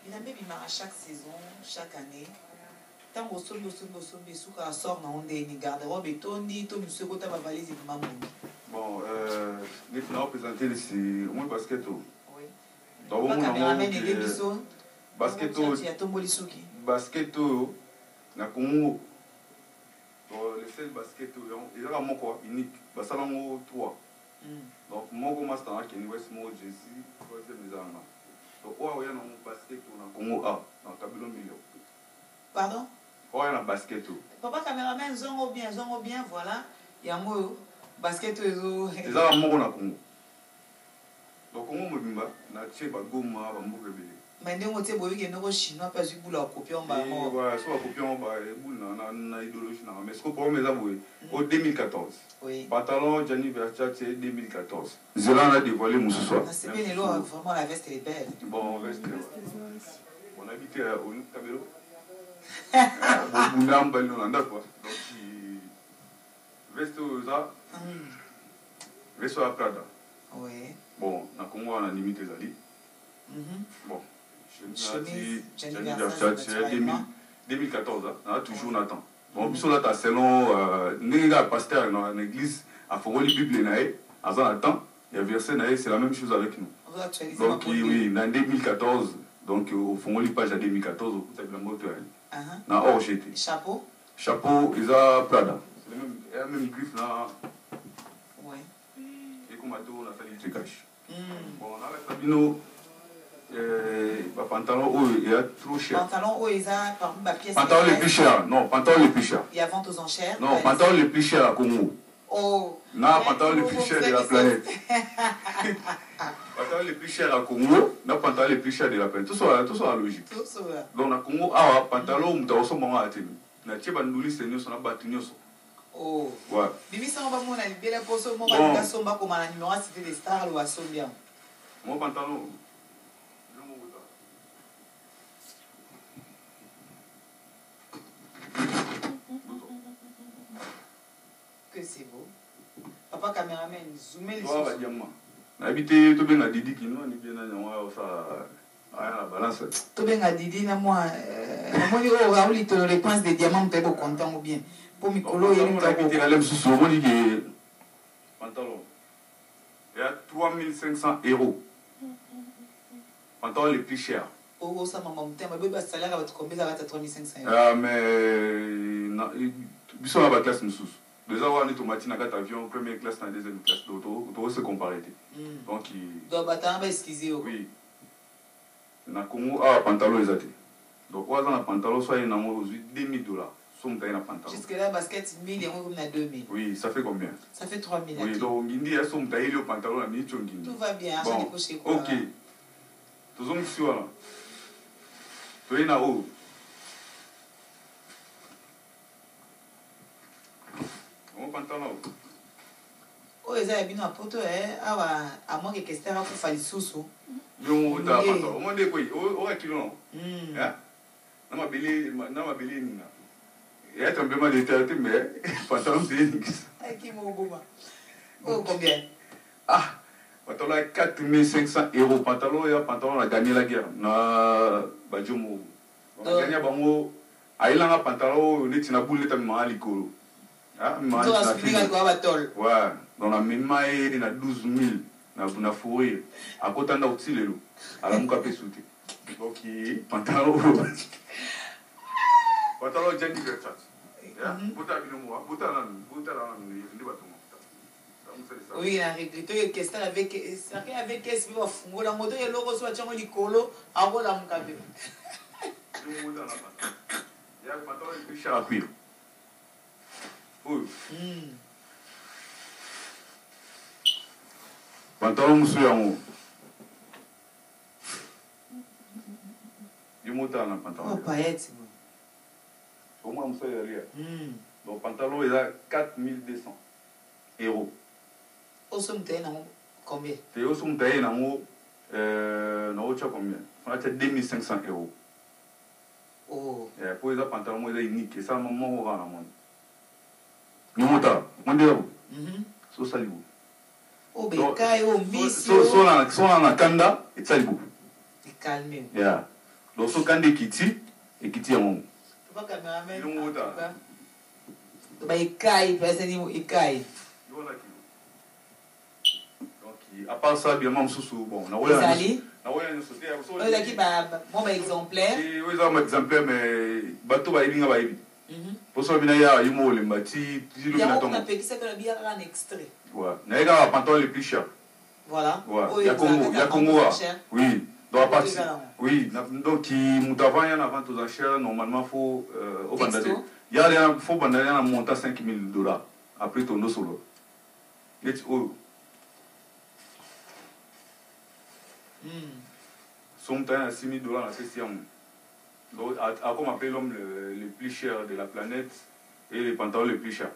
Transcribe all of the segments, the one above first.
Il a même à chaque saison, chaque année. Tant que sommes sous qu'à sort dans des garde-robe et Tony, tout monsieur côté ma valise et maman. Bon, les finales présentés ici, au moins basket. Oui. Donc, on a basket. Basket, na Congo. Le seul basket, il y a un quoi unique. Basalango 3. Donc, moi, je suis master qui est West Mo Jesse, troisième des armes. Donc, il y a un basket na Congo A, dans Kabilo Million. Pardon? Il y a un basket. Papa caméraman, zongo bien, voilà. Il y a un basket. Il y a un mot na Congo. Donc, Congo Mobimba, na Tcheba Goma, Bambo Rebele. Mais nous, on a des chinois, pas du bout la copie en bas. Ouais, soit copie en bas, na idéologie. Mais ce que pour moi, au 2014. Oui. Pantalon Gianni Versace 2014. Zéland a dévoilé mon soir. C'est bien, vraiment la veste est belle. Bon, veste. On habitait au Cabello. On a un ballon en quoi. Donc, veste aux arts. Veste à Prada. Oui. Bon, na Congo, on a limité les alliés. Bon. Chemise, Gianni Versace 2014. On a toujours Nathan. Bon, puis là, tu as selon le pasteur dans l'église, à Fogoli Bible, à Zanatan, il y a versé, c'est la même chose avec nous. Donc, oui, en 2014, donc au Fogoli page à 2014, au coup de la moto, dans hors GT. Chapeau? Chapeau, ils ont Prada. C'est la même griffe là. Oui. Et comme on a fait les trucages. Bon, on a la cabine. Pantalon il est trop cher. Pantalon il a par exemple pièce. Pantalon les plus cher. Non, pantalon les plus cher. Il y a vente aux enchères. Non, pantalon les plus cher à Congo. Oh. Non, pantalon les plus cher de la planète. Pantalon les plus cher à Congo. Non, pantalon les plus cher de la planète. Tout ça la logique. Tout ça. Donc à Congo, ah pantalon on t'a aussi maman à tenir. Na tieba nduli c'est nous on a battu nous. Oh. Ouais. Bibi ça on va mon aller bien pour ça mon va somba comme la numéro c'était des stars ou à sombia. Mon pantalon que c'est beau. Papa caméraman, zoomez les choses. Habité tout bien à Didi qui nous on est bien dans ça la balance. Tout bien à Didi na moi moi yo Raoul te les pinces de diamants t'es beau content ou bien. Pour Mikolo il y a une habité la lème sous on dit que pantalon. Il y a 3500 €. Pantalon les plus chers. Oh, ça, maman, mais salaire va te combien ça va être 3500 €. Ah, mais. Ils sont à la classe, nous. Déjà, on est au matin à avion, première classe, dans la deuxième classe. Donc, on se comparer. Donc, donc, on va excuser. Oui. Na Congo, pantalon, ils ont. Donc, on a un pantalon, soit il y a 2000 $. Somme un pantalon. Jusque là, basket 1000 et on a 2000. Oui, ça fait combien? Ça fait 3000. Oui, donc, Guindi, il y a somme taille le pantalon, tout va bien, bon, ok. Tous les gens là. Tu es là-haut. Mon pantalon. Oh, ils ont bien un poteau, à moins que Kester a fait le sous-sous. Non, tu as un pantalon. Au moins, des quoi? Au kilo. Non, ma belle. Il y a un tremblement de terre, mais pantalon, c'est une. Qui m'a oublié. Oh, combien? Ah, pantalon à 4500 €. Pantalon, il y a pantalon, on a gagné la guerre. Na Badjomo. On a gagné Bango. Ah, il a un pantalon, on est une boule de Mahalikolo. Ah, Mahalikolo. Ouais, dans la même maille, il y a 12 000. Na fourrure. À côté, on a aussi les loups. À la mouka pesouté. Donc, pantalon. Pantalon, Gianni Versace. Oui, il a regretté que Kester avec qu'est-ce qu'il va faire. La moto, il y a l'eau, soit tu as un colo, à quoi la mouka. Il y a un pantalon plus cher à cuire. Oui. Pantalon monsieur en haut. Il monte en pantalon. Oh, paillettes. Au moins, monsieur est derrière. Donc, pantalon, il a 4200 €. Au somme, tu as combien? Tu au somme, tu as combien? On a 2500 €. Oh. Et pour les pantalons, il est unique. Et ça, maman, on va en monde. Nous montons. On dit là-haut. So salibou. Oh, beka, oh, miss. So na kanda, et salibou. Calme. Yeah. donc so quand ekiti ya mongo pas cameraman ilongo ta ba ikai pesa ni ikai donc à part ça bien même sous bon na oya ni sauter so oya ki ba mo ba exemplaire et oui ça un exemplaire mais bato ba ibinga ba ibi pour ça bina ya yumo le mati il y a on a payé ça que la bien un extrait ouais na ega pantalon les plus chers voilà il y a Congo oui donc à partir oui donc qui moutavant y en avant aux enchères normalement faut au bandade il y a faut bandade en montant $5,000 après ton solo let's go son temps à $6,000 la session donc à comme appelle l'homme le plus cher de la planète et les pantalons les plus chers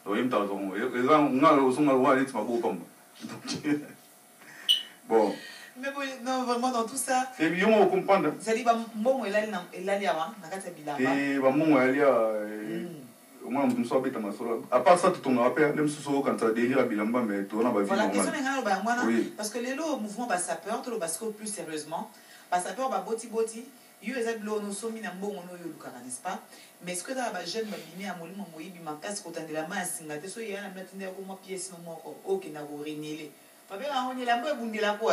donc il me t'attend et là on a son malheur est ma beau comme bon mais bon, non vraiment dans tout ça c'est bien on comprendre ça dit ba mbongo elali awa na kati ya bilamba et ba mbongo elali moi on so beta masolo à part ça tout on rappelle même sous quand ça délire à bilamba mais tout on a ba vie voilà question ngana ba ngwana oui. parce que les lots mouvement ba sapeur tout le basco plus sérieusement ba sapeur ba boti yo eza bilo no somi na mbongo no yo lukana n'est-ce pas mais ce que dans ba jeune ba bimi a molimo moyibi makasi kotandela ma singa te so yana mlatinde ko mo pièce no moko OK na ko renele pa be la onye la mbo ebundela ko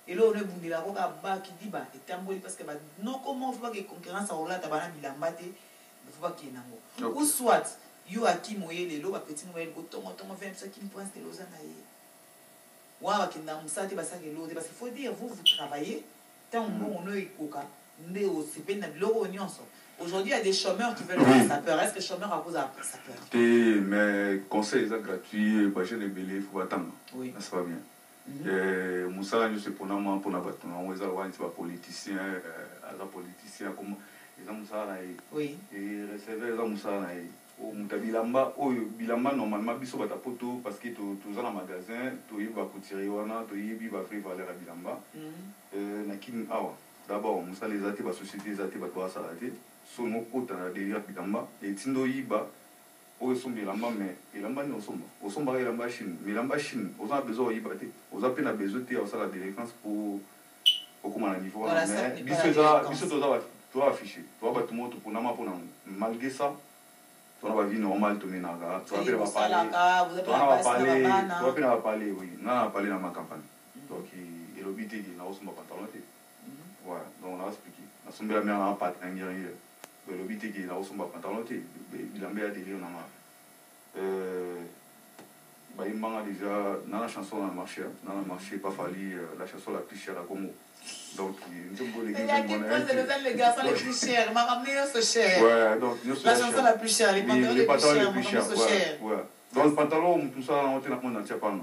et là on est bundela ko ka ba ki diba etamboli parce que ba non comment faut pas que concurrence au là tabana bilamba te faut pas qu'il nango ou soit yo aki moyele lo ba petit moyele ko tongo fait ça qui me pense de lozana ye wa ba ki na musate ba sa ke lo parce qu'il faut dire vous travaillez tant bon on est koka ndé au CP na biloko nyonso. Aujourd'hui il y a des chômeurs qui veulent faire sapeur. Est-ce que chômeur à cause de sapeur? Mais conseil est gratuit, bah je les belé faut attendre. Oui. Ça va bien. Moussa nous c'est pour nous pour na bato on est là c'est pas politicien à politicien comme ils ont Moussa là oui et recevoir ils ont Moussa là au mutabilamba au bilamba normalement biso bata poto parce que tu dans magasin tu y va coutirer wana tu y va faire valeur à bilamba na kin awa d'abord Moussa les até ba société les até ba toi ça raté son moko ta derrière bilamba et tindo yiba au son bilamba mais bilamba ni au somba bilamba chine bilamba chine on a besoin yiba té on a peine besoin té ça la défense pour comment à niveau mais biso tu as affiché tu vas tout le monde pour nama pour malgré ça tu vas vie normale tu menaga tu vas parler oui na parler dans ma campagne donc il obité qui na osomba pantalon té voilà donc on a expliqué na somba mais on a pas ngiri l'obité qui na osomba pantalon té bilamba ya délire na ma bah il m'a déjà dans la chanson dans le marché pas fallu la chanson la plus chère à Congo donc il y a qui pose les garçons les plus chers m'a ramené ce cher ouais donc la chanson la plus chère les pantalons les plus chers ouais dans le pantalon tout ça on était dans mon entier pas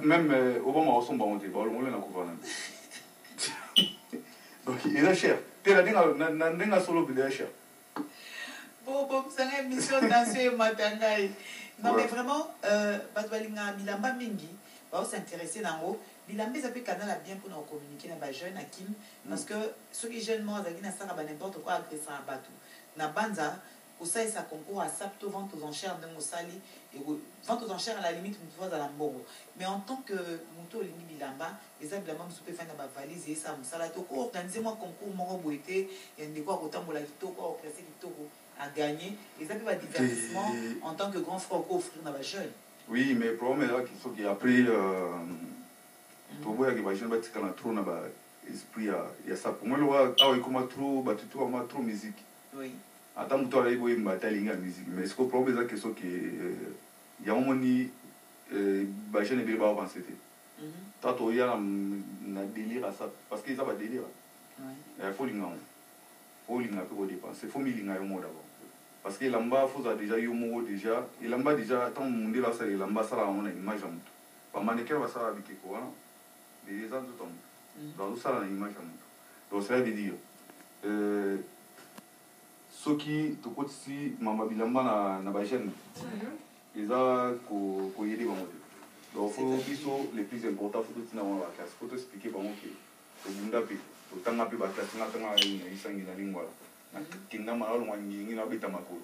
même au moment où on somba on était bah on l'a couvert donc il est cher tu la dinga solo il est cher bon c'est une émission danser matangai non mais vraiment batwalinga bilamba mingi va s'intéresser dans haut bilamba ça peut canal bien pour nous communiquer na ba jeune akim parce que ceux qui jeunes moi zaki na saka ba n'importe quoi agresser à batu na banza ça et ça concourt à ça plutôt vente aux enchères de Mosali et vente aux enchères à la limite une fois dans la mbongo mais en tant que moto lingi bilamba les bilamba msupe fana ba valise et ça musala to ko organiser moi concours moko boité et ndeko akotambola kitoko oppresser kitoko à gagner et ça peut être divertissement en tant que grand frère offrir dans la jeune. Oui, mais le problème est là qu'il faut qu'il y a pris tout boya que les jeunes bâtissent quand trop na ba esprit il y a ça pour moi le ah oui comment trop bah tu vois trop musique. Oui. Attends toi là il boit une bataille la musique mais ce que le problème est là qu'il faut que il y a un moment ni bah jeune et ba penser té. Tato il y a na délire à ça parce que ça va délire. Oui. Il faut l'inga. Faut l'inga pour dépenser, faut milinga au mot d'abord. Parce que l'amba faut déjà yomo déjà et l'amba déjà tant monde là ça l'amba ça on a image en tout pas mannequin va ça avec quoi des ans de temps dans ça la image en tout donc ça veut dire ce qui tout côté si mama bilamba na ba jeune ils a ko aider bon donc faut biso les plus importants faut tout na wa classe faut expliquer bon OK to bunda pe to tanga pe ba classe na tanga isangi na lingua kinda malalo ngi na beta makolo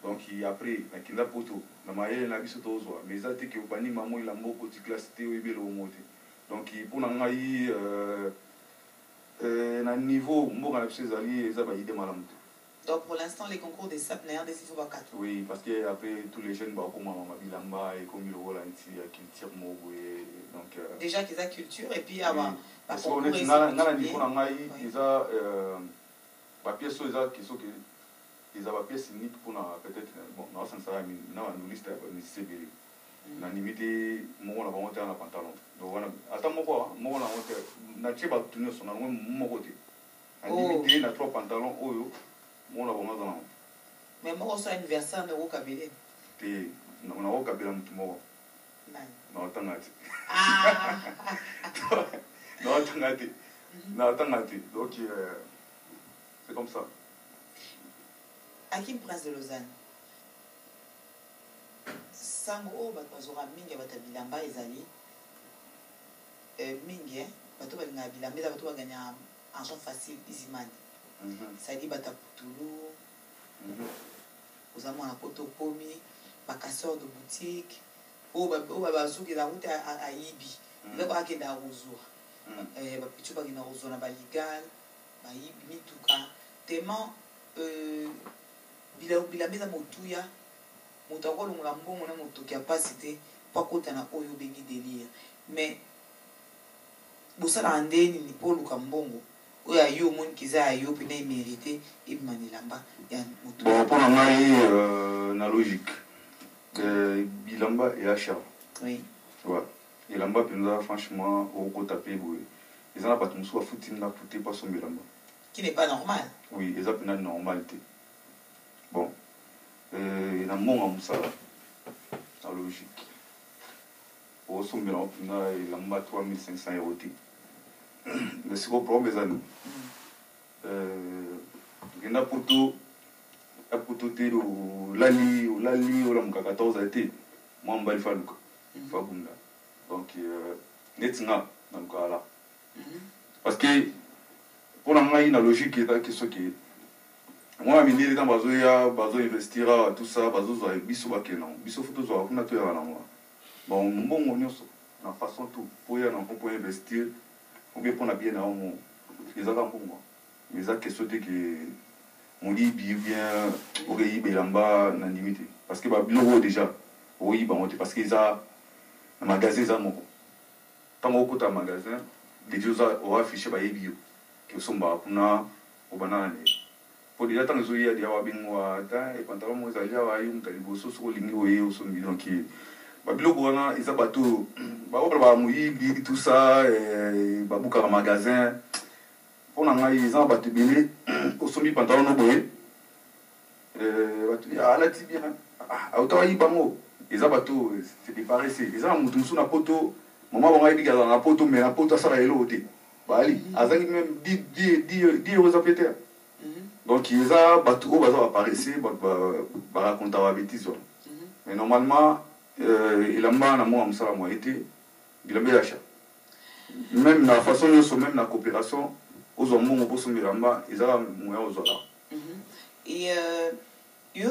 donc après na kinda poto na maye na biso tozwa mais ça te que bani mamo ila mboko ti classe te o ibelo mote donc pour na ngai un niveau mboka na biso ezali eza baide malamu te. Donc pour l'instant les concours des SAP n'ayant des faut pas 4. Oui, parce que après tous les jeunes bakoma mabilamba et comme le rôle anti culture mobo et donc déjà qu'ils a culture et puis avant parce qu'on est na niveau na ngai eza ba pièce eza qui sont que ils avaient pièce unique pour peut-être bon non ça sera na une liste ni sebeli na limité moko na bango na pantalon donc wana ata moko na wote na chiba tunyo sona moko te na limité na 3 pantalons oyo mona bango za mais moko so anniversaire na okabele te na okabela mutu moko na otangati na otangati donc c'est comme ça. Hakim Prince de Lausanne sango bato bazora mingi bato bilamba ezali mingi bato balinga bilamba eza bato baganya argent facile easy money. Ça dit bato putulu ozamo na poto pomi bakasseur de boutique o bazuki la route à Ibi ndako akenda rozwa bapichu bagina rozwa na baligal bayibi mituka tellement bilamba eza motuya moto akolongola mbongo na motoki ya pasi te po akota na oyo obengi délire mais bosalaka ndeni ni po oluka mbongo oyo ayo omoni kiza ya yo mpena emérité ebima elamba ya motu. Bon mpona ngai na logique bilamba et achat. Oui. Ouais. Elamba mpenza franchement okota pe boye eza na bato mosusu bafuti na pute paso bilamba qui n'est pas normal. Oui, eza pena normal te. Bon na mbongo ya mosala na logique osombela mpena elamba 3500 euro te mais siko problème eza nini okenda poto te olali olamuka 14 te mwa mobali faluka fabunda donc neti nga naluka ala parce que mpona ngai na logique ezalaki soki mwana mindele ntan bazoinvestir awa tout ça bazozwa biso bakende nango biso fo tozwaka kuna toyaka nango bon mbongo nyonso na façon tout po ya nango po investir obe mpona bien na yango ezaka mbongo mais eza question te ke molibi bien okeyiba elamba na ndimi te parce que babiloko oyo déjà okoyiba yango te parce que eza na magasin eza moko ntango okota ya magasin déjà oaffiche bayebi yo ke osombaka kuna obanda na nini po déjà ntango ezoya dia wabengowa ata epantalon moko ezali awa yo moto ya liboso soki olingi oye osombi donc babiloko wana eza bato baobalaba moyibi tout ça babukaka magasin mpona ngai eza na bato ebele osombi pantalon no boye bato alati bien auta wayibango eza bato c'est déparesse eza na motu mosusu na poto mama bango ayebi kazala na poto mais na poto asala eloko te bali azalaki même 10 euros eza pe te donc eza bato oyo baza baparesse bato baracontaka babétise wana mais normalement elamba na mwa mosala mwa ete bilamba ya achat même na façon nyonso même na coopération ozwa mbongo mposo bilamba ezaka moya ozwala. Et